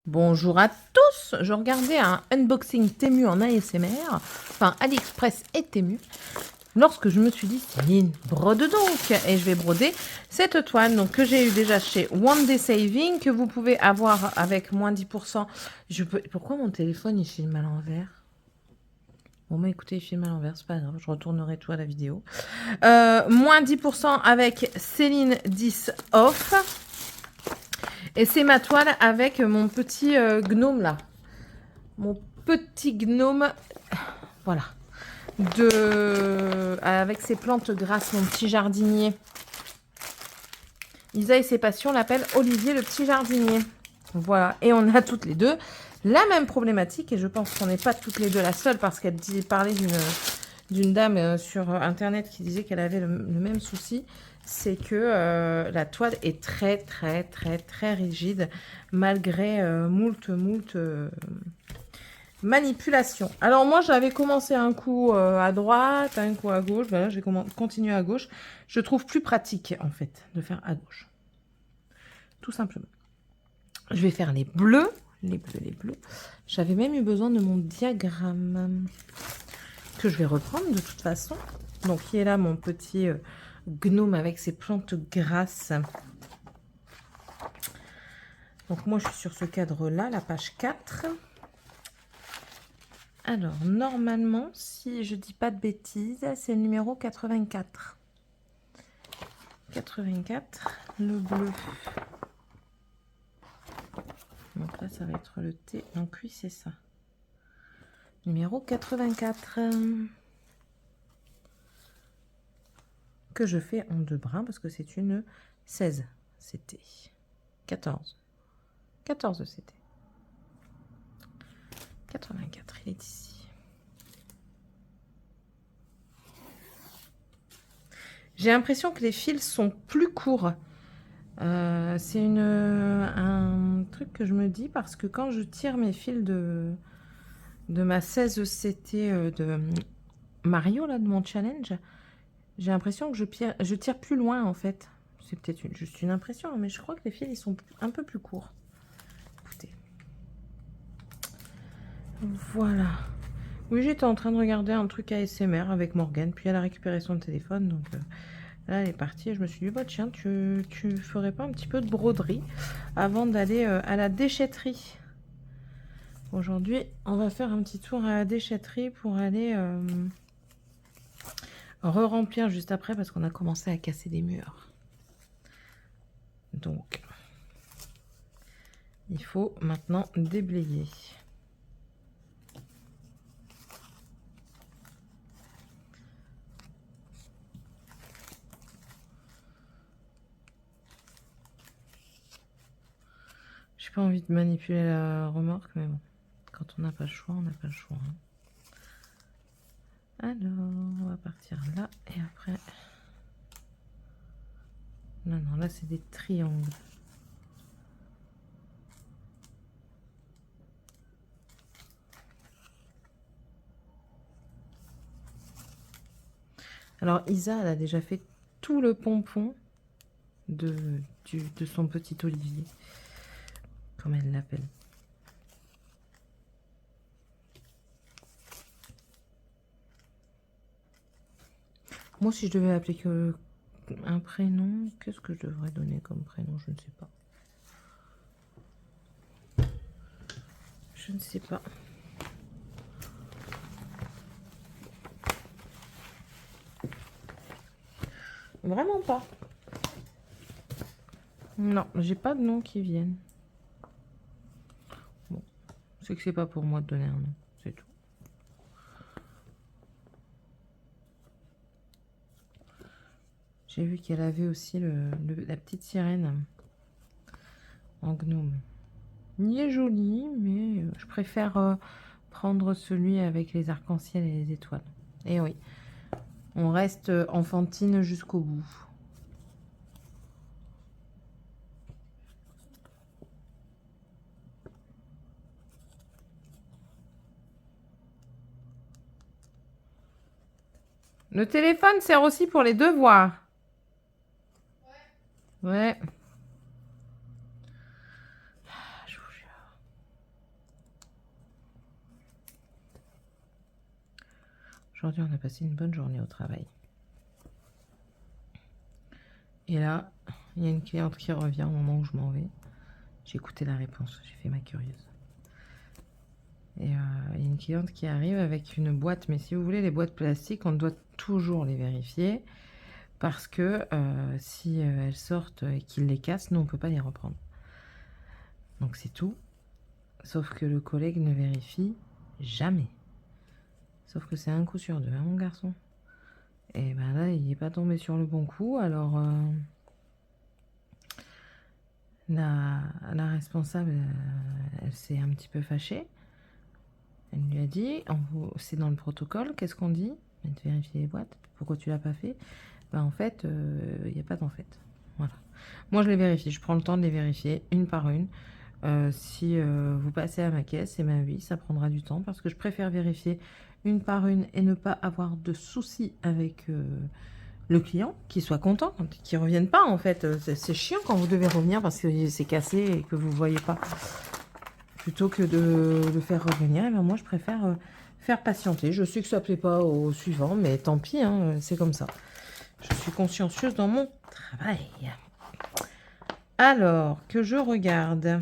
Bonjour à tous, je regardais un unboxing Temu en ASMR, enfin AliExpress et Temu, lorsque je me suis dit Céline, brode donc, et je vais broder cette toile donc, que j'ai eu déjà chez One Day Saving, que vous pouvez avoir avec moins 10%. Pourquoi mon téléphone il filme à l'envers? Bon bah écoutez, il filme à l'envers, c'est pas grave, je retournerai tout à la vidéo. Moins 10% avec Céline 10 off. Et c'est ma toile avec mon petit gnome là. Mon petit gnome, voilà, avec ses plantes grasses, mon petit jardinier. Isa et ses passions l'appellent Olivier le petit jardinier. Voilà, et on a toutes les deux la même problématique, et je pense qu'on n'est pas toutes les deux la seule, parce qu'elle parlait d'une dame sur Internet qui disait qu'elle avait le même souci. C'est que la toile est très, très, très, très rigide, malgré moult manipulation. Alors moi, j'avais commencé un coup à droite, un coup à gauche. Voilà, j'ai continué à gauche. Je trouve plus pratique, en fait, de faire à gauche. Tout simplement. Je vais faire les bleus. Les bleus, les bleus. J'avais même eu besoin de mon diagramme que je vais reprendre de toute façon. Donc, il est là mon petit gnome avec ses plantes grasses. Donc, moi, je suis sur ce cadre-là, la page 4. Alors, normalement, si je dis pas de bêtises, c'est le numéro 84. 84, le bleu. Donc là, ça va être le T. Donc oui, c'est ça. Numéro 84. Que je fais en deux brins parce que c'est une 16 CT. 14. 14 CT. 84, il est ici. J'ai l'impression que les fils sont plus courts. C'est un truc que je me dis parce que quand je tire mes fils de ma 16 CT de Mario, là, de mon challenge, j'ai l'impression que je tire plus loin, en fait. C'est peut-être juste une impression, mais je crois que les fils, ils sont un peu plus courts. Écoutez. Voilà. Oui, j'étais en train de regarder un truc ASMR avec Morgane, puis elle a récupéré son téléphone, donc là, elle est partie. Et je me suis dit, bah tiens, tu ferais pas un petit peu de broderie avant d'aller à la déchetterie. Aujourd'hui, on va faire un petit tour à la déchetterie pour aller re-remplir juste après, parce qu'on a commencé à casser des murs. Donc, il faut maintenant déblayer. J'ai pas envie de manipuler la remorque, mais bon, quand on n'a pas le choix, on n'a pas le choix. Hein. Alors, on va partir là, et après... Non, non, là, c'est des triangles. Alors, Isa, elle a déjà fait tout le pompon de son petit Olivier, comme elle l'appelle. Moi, si je devais appeler que un prénom, qu'est-ce que je devrais donner comme prénom? Je ne sais pas. Je ne sais pas. Vraiment pas. Non, j'ai pas de nom qui viennent. Bon, c'est que c'est pas pour moi de donner un nom, c'est tout. J'ai vu qu'elle avait aussi la petite sirène en gnome. Il est joli, mais je préfère prendre celui avec les arcs-en-ciel et les étoiles. Et oui, on reste enfantine jusqu'au bout. Le téléphone sert aussi pour les devoirs. Ouais. Je vous jure. Aujourd'hui, on a passé une bonne journée au travail. Et là, il y a une cliente qui revient au moment où je m'en vais. J'ai écouté la réponse, j'ai fait ma curieuse. Et il y a une cliente qui arrive avec une boîte, mais si vous voulez, les boîtes plastiques, on doit toujours les vérifier parce que si elles sortent et qu'ils les cassent, nous, on ne peut pas les reprendre. Donc c'est tout. Sauf que le collègue ne vérifie jamais. Sauf que c'est un coup sur deux, hein, mon garçon. Et ben là, il n'est pas tombé sur le bon coup, alors la responsable, elle s'est un petit peu fâchée. Elle lui a dit, c'est dans le protocole, qu'est-ce qu'on dit? De vérifier les boîtes. Pourquoi tu l'as pas fait? Ben en fait, il n'y a pas d'en fait. Voilà. Moi, je les vérifie. Je prends le temps de les vérifier une par une. Si vous passez à ma caisse, et ben oui, ça prendra du temps parce que je préfère vérifier une par une et ne pas avoir de soucis avec le client, qu'il soit content, qu'il ne revienne pas en fait. C'est chiant quand vous devez revenir parce que c'est cassé et que vous ne voyez pas. Plutôt que de le faire revenir, et ben moi je préfère faire patienter. Je sais que ça ne plaît pas au suivant, mais tant pis, hein, c'est comme ça. Je suis consciencieuse dans mon travail. Alors, que je regarde.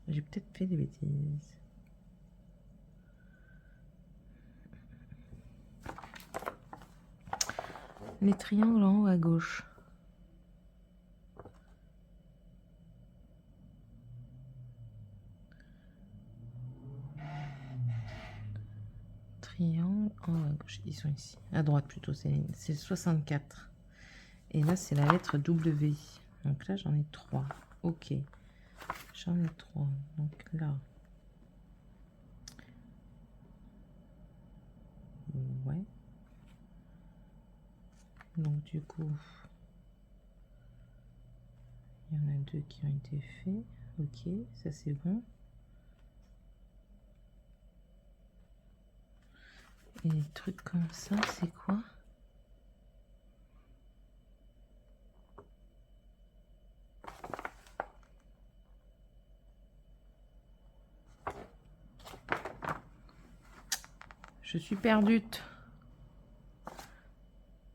J'ai peut-être fait des bêtises. Les triangles en haut à gauche. Triangle en haut à gauche. Ils sont ici. À droite plutôt, Céline. C'est 64. Et là, c'est la lettre W. Donc là, j'en ai 3. Ok. J'en ai 3. Donc là. Ouais. Donc du coup, il y en a 2 qui ont été faits. Ok, ça c'est bon. Et les trucs comme ça, c'est quoi? Je suis perdue.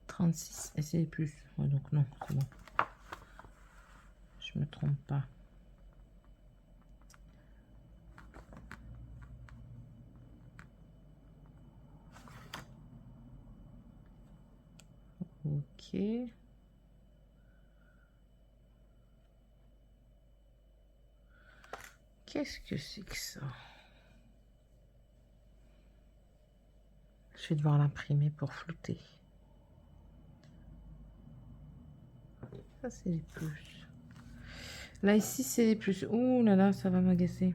36 et c'est plus. Ouais, donc non, c'est bon. Je me trompe pas. Ok. Qu'est-ce que c'est que ça? Je vais devoir l'imprimer pour flouter. Ça, c'est les plus. Là, ici, c'est les plus. Ouh là là, ça va m'agacer.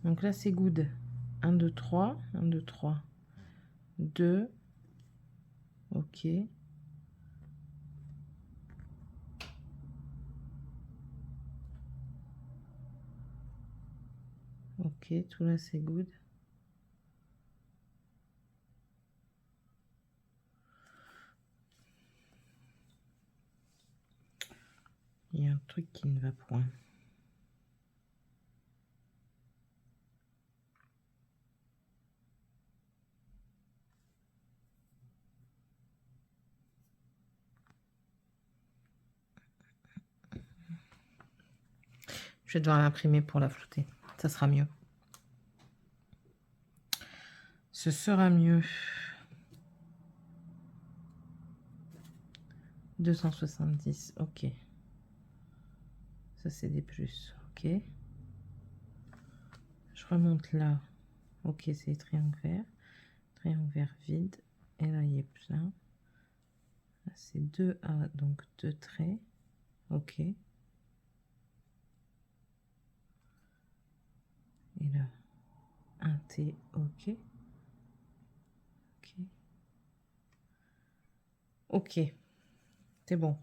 Donc là, c'est good. 1, 2, 3. 1, 2, 3. 2. Ok. Ok, tout là, c'est good. Il y a un truc qui ne va point. Je vais devoir l'imprimer pour la flouter. Ça sera mieux. Ce sera mieux. 270, ok. Ça, c'est des plus, ok. Je remonte là. Ok, c'est les triangles verts. Triangle vert vide. Et là, il y a plein. C'est 2A, donc 2 traits. Ok. Et là, un T, ok. Ok. Ok. C'est bon.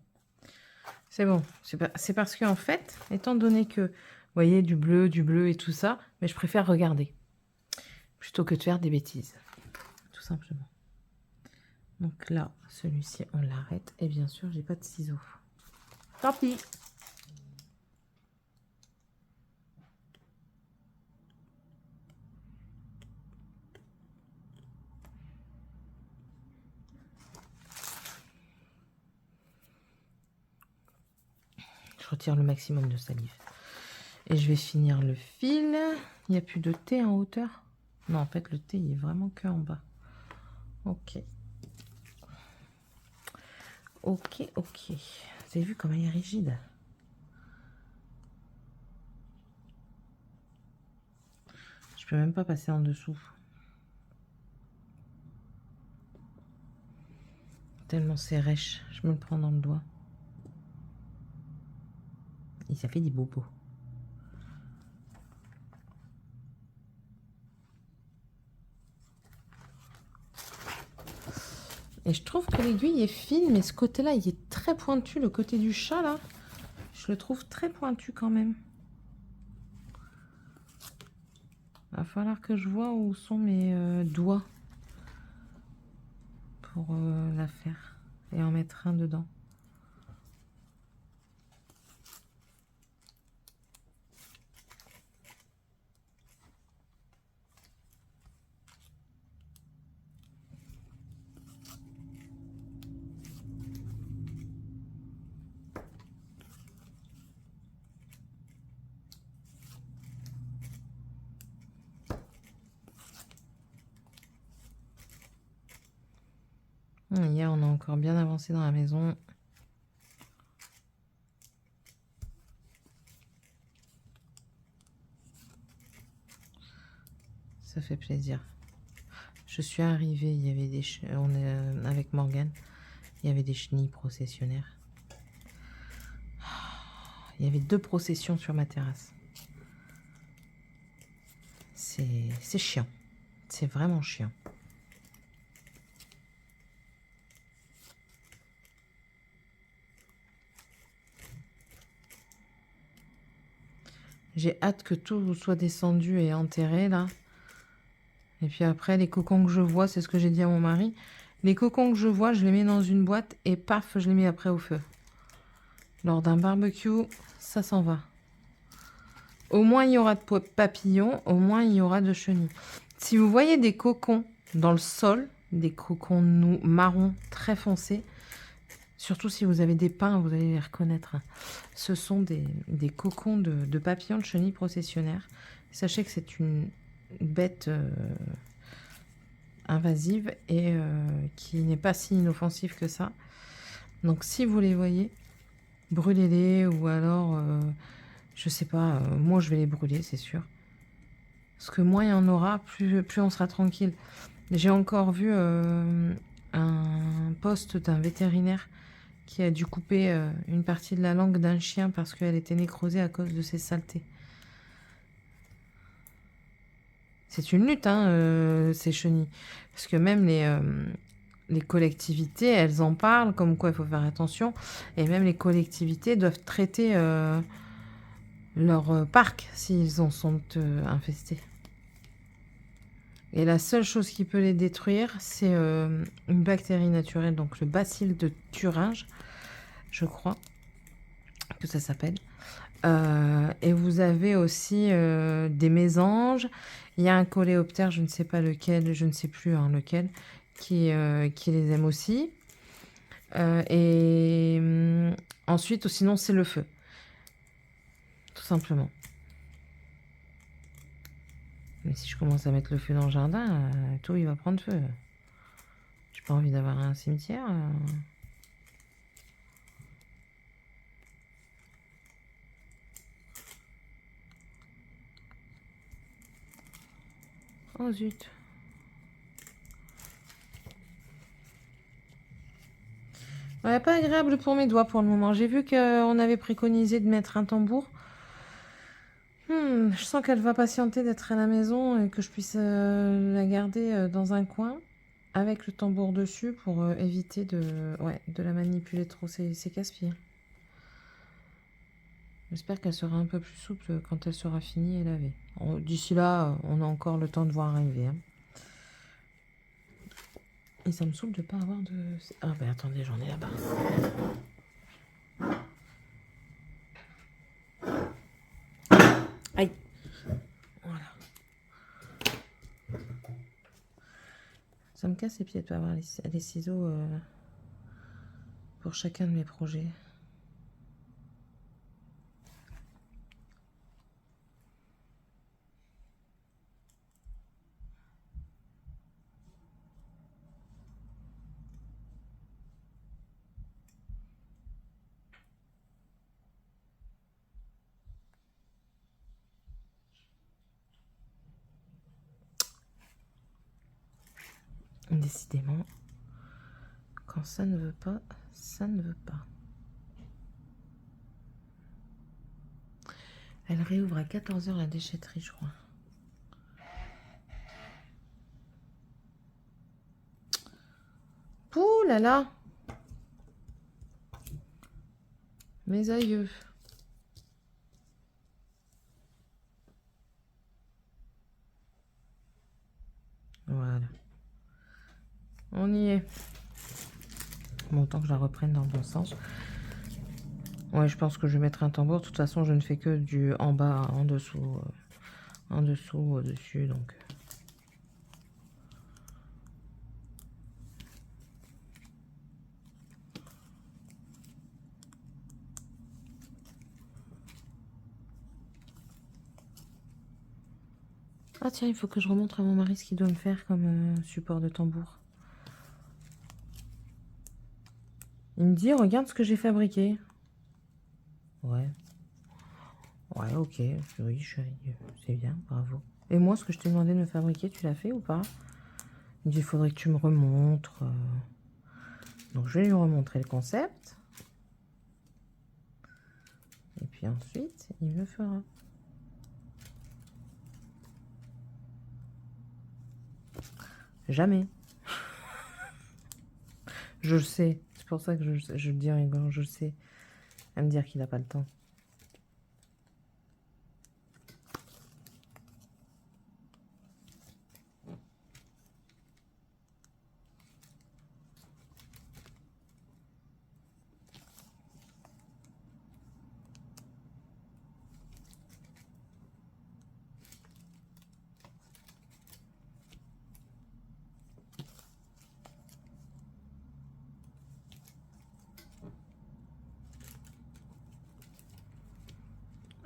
C'est bon. C'est parce qu'en fait, étant donné que, vous voyez, du bleu et tout ça, mais je préfère regarder. plutôt que de faire des bêtises, tout simplement. Donc là, celui-ci, on l'arrête. Et bien sûr, j'ai pas de ciseaux. Tant pis. Je retire le maximum de salive. Et je vais finir le fil. Il n'y a plus de thé en hauteur. Non, en fait, le thé, il est vraiment que en bas. Ok. Ok, ok. Vous avez vu comment il est rigide? Je peux même pas passer en dessous. Tellement c'est rêche. Je me le prends dans le doigt. Et ça fait des bobos. Et je trouve que l'aiguille est fine, mais ce côté-là, il est très pointu. Le côté du chat, là, je le trouve très pointu quand même. Va falloir que je vois où sont mes doigts pour la faire et en mettre un dedans. Hier, on a encore bien avancé dans la maison. Ça fait plaisir. Je suis arrivée, il y avait des on est avec Morgane, il y avait des chenilles processionnaires. Il y avait 2 processions sur ma terrasse. C'est chiant. C'est vraiment chiant. J'ai hâte que tout soit descendu et enterré là. Et puis après, les cocons que je vois, c'est ce que j'ai dit à mon mari. Les cocons que je vois, je les mets dans une boîte et paf, je les mets après au feu. Lors d'un barbecue, ça s'en va. Au moins, il y aura de papillons, au moins, il y aura de chenilles. Si vous voyez des cocons dans le sol, des cocons marrons très foncés, surtout si vous avez des pins, vous allez les reconnaître. Ce sont des cocons de papillons de chenilles processionnaires. Sachez que c'est une bête invasive et qui n'est pas si inoffensive que ça. Donc si vous les voyez, brûlez-les ou alors, je sais pas, moi je vais les brûler, c'est sûr. Parce que moins il y en aura, plus on sera tranquille. J'ai encore vu un post d'un vétérinaire qui a dû couper une partie de la langue d'un chien parce qu'elle était nécrosée à cause de ces saletés. C'est une lutte, hein, ces chenilles. Parce que même les collectivités, elles en parlent, comme quoi il faut faire attention. Et même les collectivités doivent traiter leur parc s'ils en sont infestés. Et la seule chose qui peut les détruire, c'est une bactérie naturelle, donc le bacille de Thuringe, je crois que ça s'appelle. Et vous avez aussi des mésanges. Il y a un coléoptère, je ne sais pas lequel, je ne sais plus lequel, qui les aime aussi. Ensuite, sinon, c'est le feu. Tout simplement. Mais si je commence à mettre le feu dans le jardin, tout il va prendre feu. J'ai pas envie d'avoir un cimetière. Oh zut. Ouais, pas agréable pour mes doigts pour le moment. J'ai vu qu'on avait préconisé de mettre un tambour. Je sens qu'elle va patienter d'être à la maison et que je puisse la garder dans un coin avec le tambour dessus pour éviter de la manipuler trop. C'est casse-pied. J'espère qu'elle sera un peu plus souple quand elle sera finie et lavée. D'ici là, on a encore le temps de voir arriver. Hein. Et ça me saoule de pas avoir de... Ah ben attendez, j'en ai là-bas. Aïe. Voilà. Ça me casse les pieds de pas avoir les ciseaux pour chacun de mes projets. Décidément, quand ça ne veut pas, ça ne veut pas. Elle réouvre à 14 h la déchetterie, je crois. Pouh là là! Mes aïeux. Voilà. On y est. Bon, tant que je la reprenne dans le bon sens. Ouais, je pense que je vais mettre un tambour. De toute façon, je ne fais que du en bas, en dessous, au-dessus, donc... Ah tiens, il faut que je remontre à mon mari ce qu'il doit me faire comme support de tambour. Il me dit, regarde ce que j'ai fabriqué. Ouais. Ouais, ok. Oui, chérie, c'est bien, bravo. Et moi, ce que je t'ai demandé de me fabriquer, tu l'as fait ou pas? Il me dit, il faudrait que tu me remontres. Donc, je vais lui remontrer le concept. Et puis ensuite, il me le fera. Jamais. Je le sais. C'est pour ça que je le dis en rigolant, je le sais. À me dire qu'il n'a pas le temps.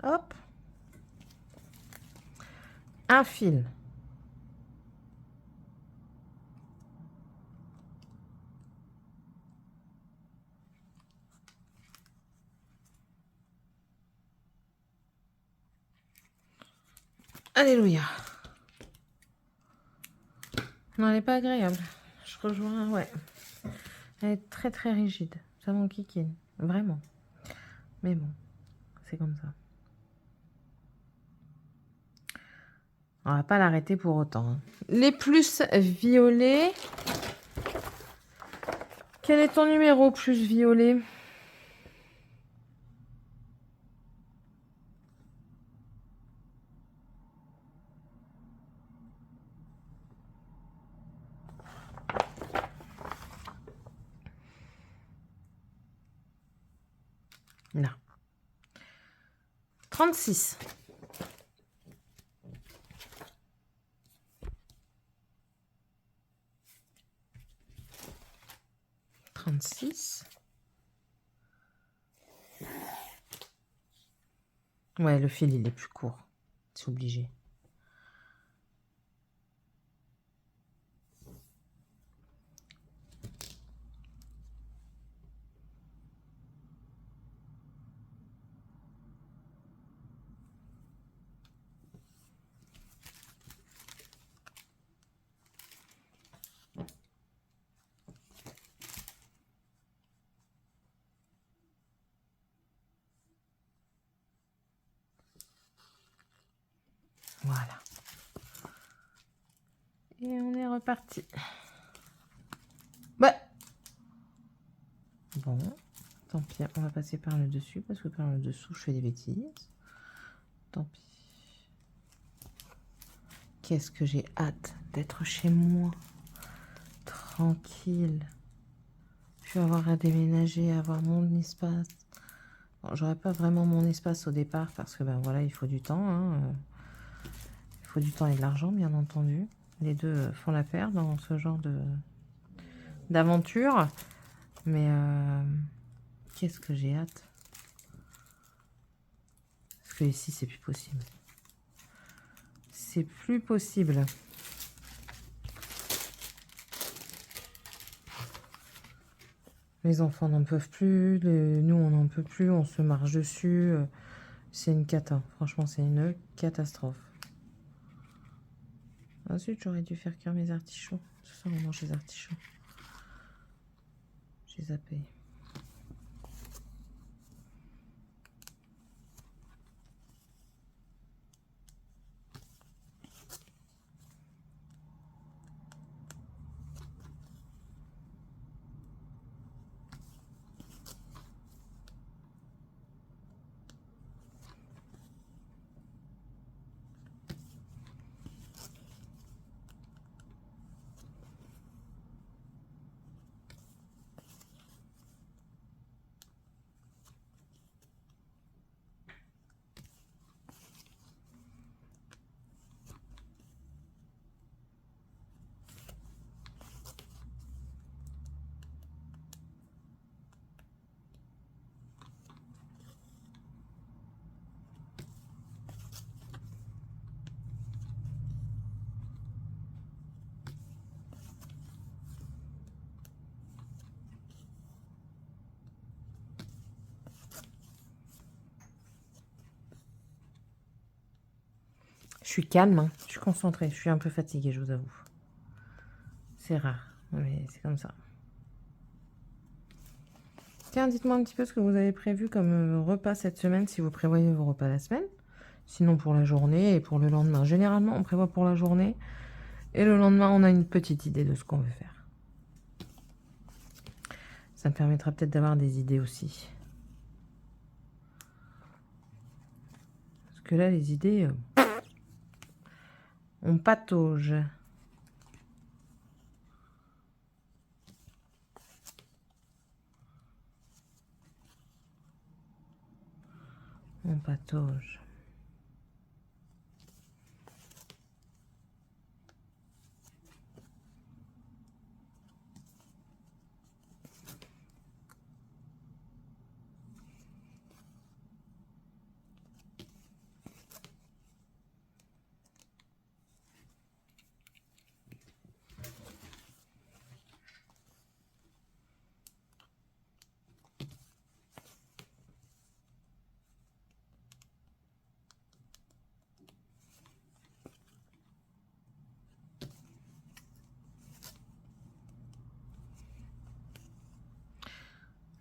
Hop. Un fil. Alléluia. Non, elle n'est pas agréable. Je rejoins, ouais. Elle est très très rigide. Ça m'enquiquine. Vraiment. Mais bon, c'est comme ça. On va pas l'arrêter pour autant. Hein. Les plus violets. Quel est ton numéro plus violet? Non. 36. Ouais, le fil, il est plus court. C'est obligé. Voilà. Et on est reparti. Bah. Bon, tant pis, on va passer par le dessus, parce que par le dessous, je fais des bêtises. Tant pis. Qu'est-ce que j'ai hâte d'être chez moi. Tranquille. Je vais avoir à déménager, avoir mon espace. Bon, j'aurai pas vraiment mon espace au départ, parce que ben voilà, il faut du temps. Hein. Il faut du temps et de l'argent, bien entendu. Les deux font la paire dans ce genre d'aventure. Mais qu'est-ce que j'ai hâte. Parce que ici, c'est plus possible. C'est plus possible. Les enfants n'en peuvent plus. Nous, on n'en peut plus. On se marche dessus. C'est une cata. Franchement, c'est une catastrophe. Ensuite, j'aurais dû faire cuire mes artichauts. Ce soir, on mange les artichauts. J'ai zappé. Je suis calme, hein. Je suis concentrée. Je suis un peu fatiguée, je vous avoue. C'est rare, mais c'est comme ça. Tiens, dites-moi un petit peu ce que vous avez prévu comme repas cette semaine, si vous prévoyez vos repas la semaine. Sinon pour la journée et pour le lendemain. Généralement, on prévoit pour la journée. Et le lendemain, on a une petite idée de ce qu'on veut faire. Ça me permettra peut-être d'avoir des idées aussi. Parce que là, les idées, on patauge. On patauge.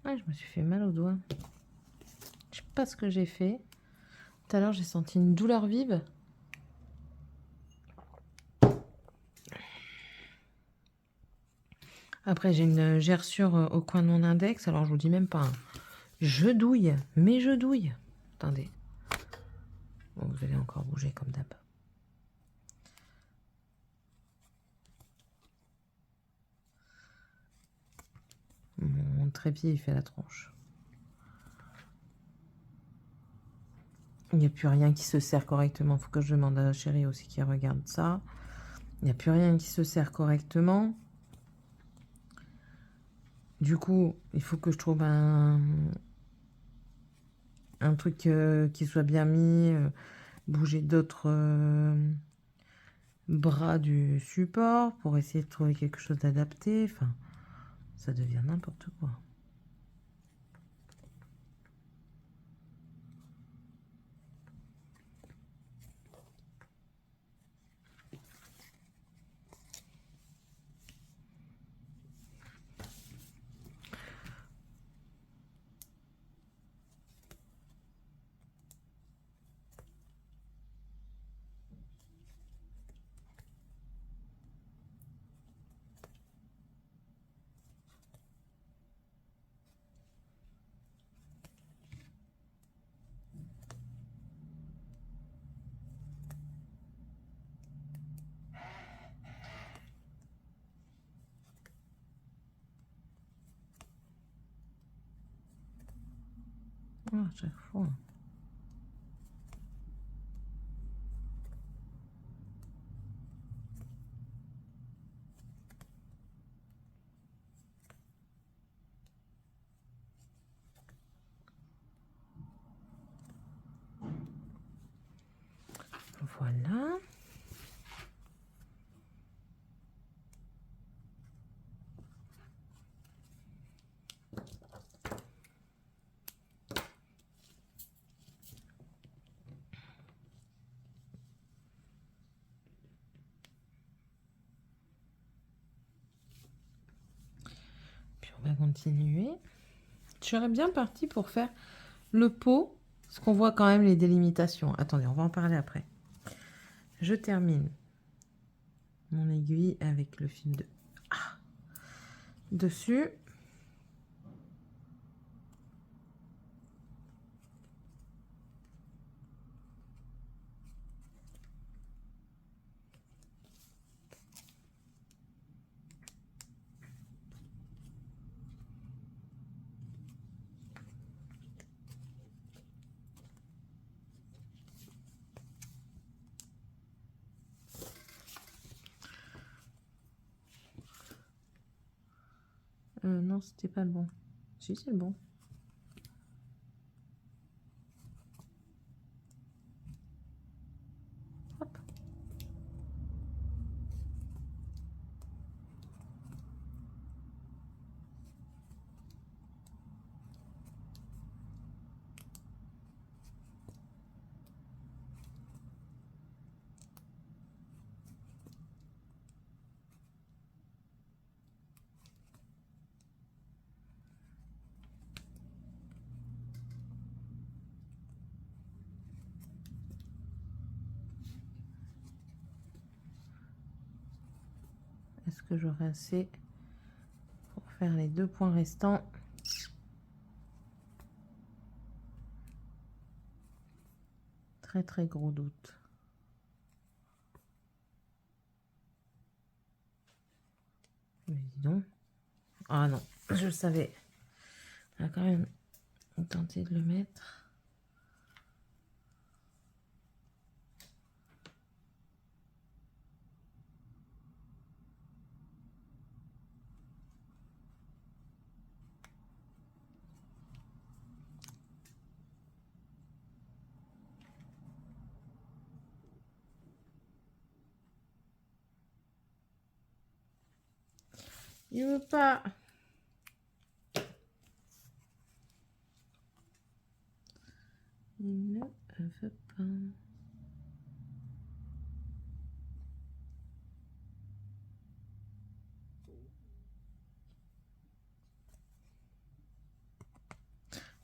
Ah, je me suis fait mal au doigt. Je sais pas ce que j'ai fait. Tout à l'heure, j'ai senti une douleur vive. Après, j'ai une gerçure au coin de mon index. Alors, je vous dis même pas. Je douille, mais je douille. Attendez. Bon, vous allez encore bouger comme d'hab. Mon trépied, il fait la tronche. Il n'y a plus rien qui se sert correctement. Il faut que je demande à la chérie aussi qui regarde ça. Il n'y a plus rien qui se sert correctement. Du coup, il faut que je trouve un truc qui soit bien mis. Bouger d'autres bras du support pour essayer de trouver quelque chose d'adapté. Enfin, ça devient n'importe quoi. Ah, à chaque fois. Voilà. Puis on va continuer. Je serais bien partie pour faire le pot, parce qu'on voit quand même les délimitations. Attendez, on va en parler après. Je termine mon aiguille avec le fil de dessus. Non, c'était pas le bon. Si, c'est le bon. Hop. Est-ce que j'aurai assez pour faire les 2 points restants? Très très gros doute. Mais dis donc. Ah non, je le savais. On va quand même tenter de le mettre. Il veut pas. Il ne veut pas.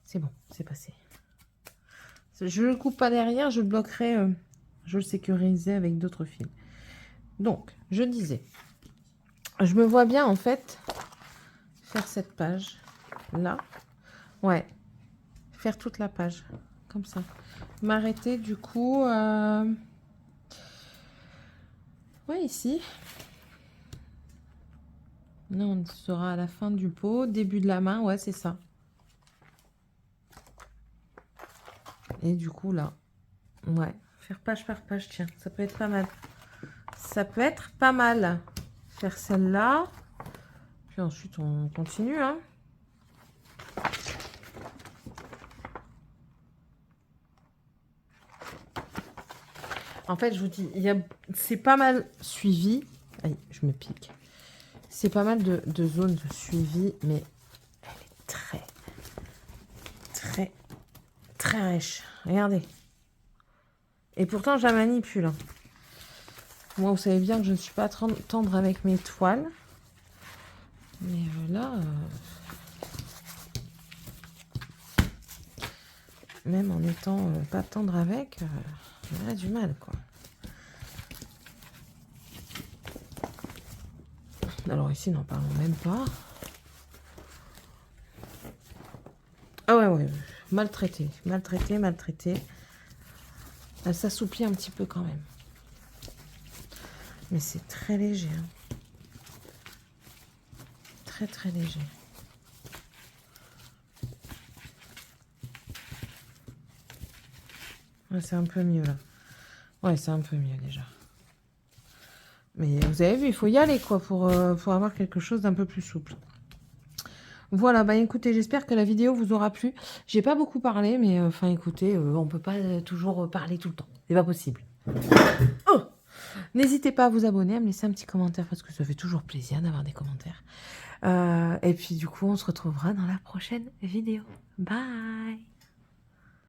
C'est bon, c'est passé. Je le coupe pas derrière, je le bloquerai, je le sécuriserai avec d'autres fils. Donc, je disais, je me vois bien en fait faire cette page là. Ouais, faire toute la page comme ça. M'arrêter du coup, ouais, ici. Non, on sera à la fin du pot, début de la main, ouais, c'est ça. Et du coup là, ouais, faire page par page, tiens, ça peut être pas mal. Ça peut être pas mal. Faire celle-là. Puis ensuite, on continue. Hein. En fait, je vous dis, c'est pas mal suivi. Allez, je me pique. C'est pas mal de zones de suivi, mais elle est très, très, très riche. Regardez. Et pourtant, je la manipule. Hein. Moi, vous savez bien que je ne suis pas tendre avec mes toiles. Mais là, même en étant pas tendre avec, on a du mal, quoi. Alors ici, n'en parlons même pas. Ah ouais, maltraité, maltraité, maltraité. Elle s'assouplit un petit peu quand même. Mais c'est très léger. Hein. Très, très léger. Ouais, c'est un peu mieux là. Ouais, c'est un peu mieux déjà. Mais vous avez vu, il faut y aller quoi pour avoir quelque chose d'un peu plus souple. Voilà, bah écoutez, j'espère que la vidéo vous aura plu. J'ai pas beaucoup parlé, mais enfin écoutez, on peut pas toujours parler tout le temps. C'est pas possible. Oh, n'hésitez pas à vous abonner, à me laisser un petit commentaire parce que ça fait toujours plaisir d'avoir des commentaires. Et puis du coup, on se retrouvera dans la prochaine vidéo. Bye!